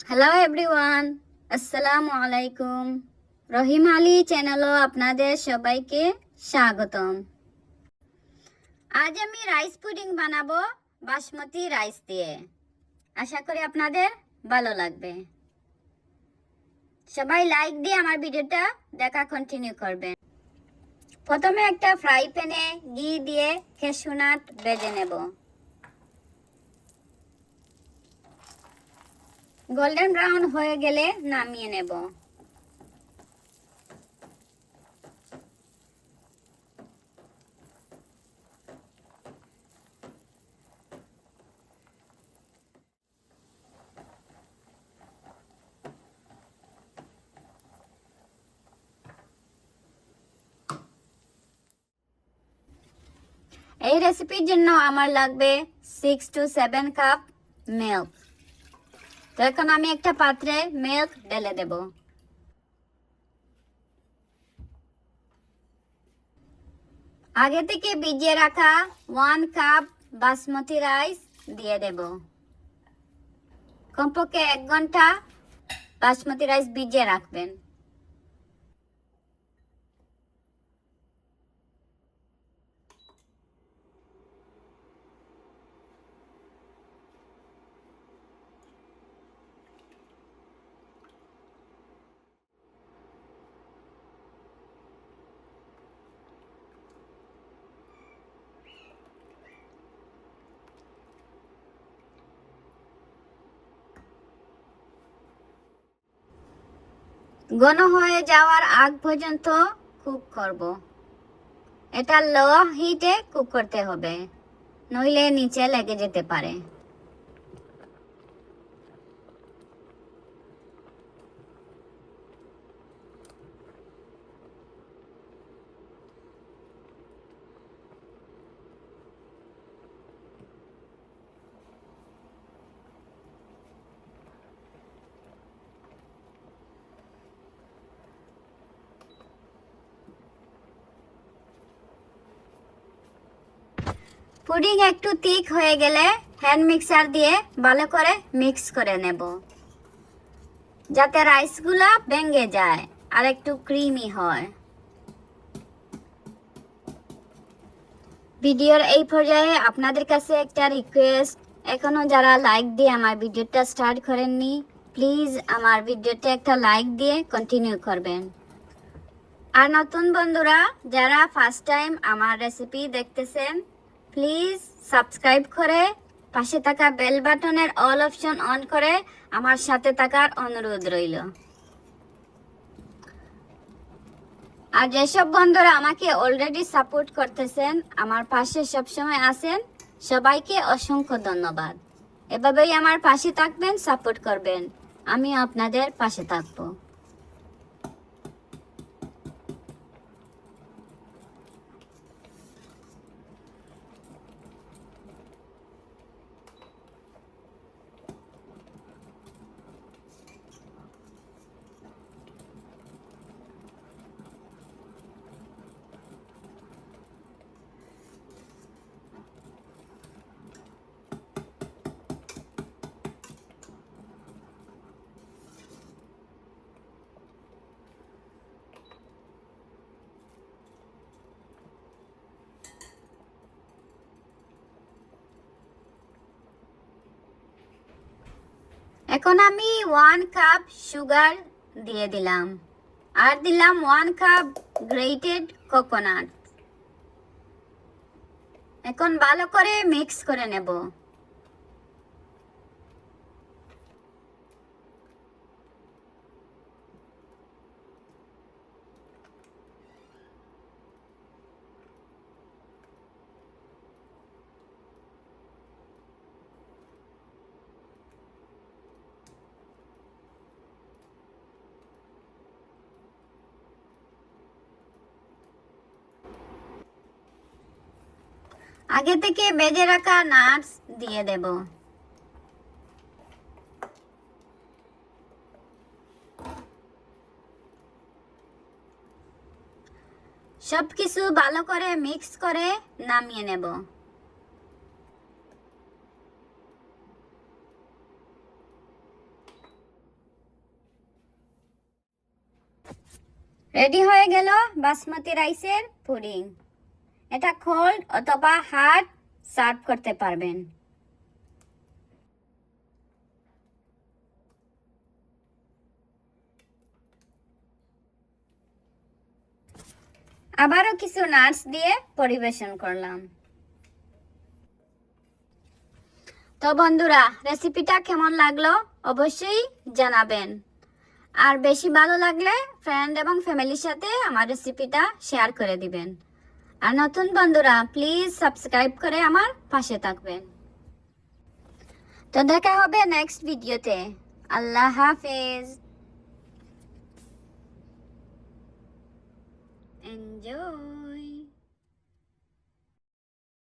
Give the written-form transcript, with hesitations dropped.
Hello everyone, আসসালামু আলাইকুম। রহিম আলী চ্যানেলও আপনাদের সবাইকে স্বাগতম। আজ আমি রাইস পুডিং বানাবো বাসমতি রাইস দিয়ে। আশা করি আপনাদের ভালো লাগবে। সবাই লাইক দিয়ে আমার ভিডিওটা দেখা কন্টিনিউ করবেন। প্রথমে একটা ফ্রাই প্যানে ঘি দিয়ে ক্যাশু নাট ভেজে নেব। গোল্ডেন ব্রাউন হয়ে গেলে নামিয়ে নেব। এই রেসিপির জন্য আমার লাগবে 6 to 7 কাপ মিল্ক। তো এখন আমি একটা পাত্রে মিল্ক ঢেলে দেব। আগে থেকে ভিজিয়ে রাখা 1 কাপ বাসমতি রাইস দিয়ে দেব। কমপক্ষে 1 ঘন্টা বাসমতি রাইস ভিজিয়ে রাখবেন। ঘন হয়ে যাওয়ার আগ পর্যন্ত কুক করব। এটা লো হিটে কুক করতে হবে, নইলে নিচে লেগে যেতে পারে। পুডিং একটু থিক হয়ে গেলে হ্যান্ড মিক্সার দিয়ে ভালো করে মিক্স করে নেব, যাতে রাইসগুলা ভেঙে যায় আর একটু ক্রিমি হয়। ভিডিওর এই পর্যায়ে আপনাদের কাছে একটা রিকোয়েস্ট, এখনো যারা লাইক দিয়ে আমার ভিডিওটা স্টার্ট করেননি, প্লিজ আমার ভিডিওটা একটা লাইক দিয়ে কন্টিনিউ করবেন। আর নতুন বন্ধুরা যারা ফার্স্ট টাইম আমার রেসিপি দেখতেছেন, প্লিজ সাবস্ক্রাইব করে পাশে থাকা বেল বাটনের অল অপশন অন করে আমার সাথে থাকার অনুরোধ রইল। আর যেসব বন্ধুরা আমাকে অলরেডি সাপোর্ট করতেছেন, আমার পাশে সবসময় আছেন, সবাইকে অসংখ্য ধন্যবাদ। এভাবেই আমার পাশে থাকবেন, সাপোর্ট করবেন, আমি আপনাদের পাশে থাকবো। এখন আমি 1 কাপ সুগার দিয়ে দিলাম, আর দিলাম 1 কাপ গ্রেটেড কোকোনাট। এখন ভালো করে মিক্স করে নেব। আগে থেকে ভেজে রাখা নাটস দিয়ে দেব। সবকিছু ভালো করে মিক্স করে নামিয়ে নেব। রেডি হয়ে গেল বাসমতি রাইসের পুডিং। এটা কোল্ড অথবা হট সার্ভ করতে পারবেন। আবারও কিছু নাটস দিয়ে পরিবেশন করলাম। তো বন্ধুরা, রেসিপিটা কেমন লাগলো অবশ্যই জানাবেন। আর বেশি ভালো লাগলে ফ্রেন্ড এবং ফ্যামিলির সাথে আমার রেসিপিটা শেয়ার করে দিবেন। আর নতুন বন্ধুরা প্লিজ সাবস্ক্রাইব করে আমার পাশে থাকবেন। তো দেখা হবে নেক্সট ভিডিওতে। আল্লাহ হাফেজ। এনজয়।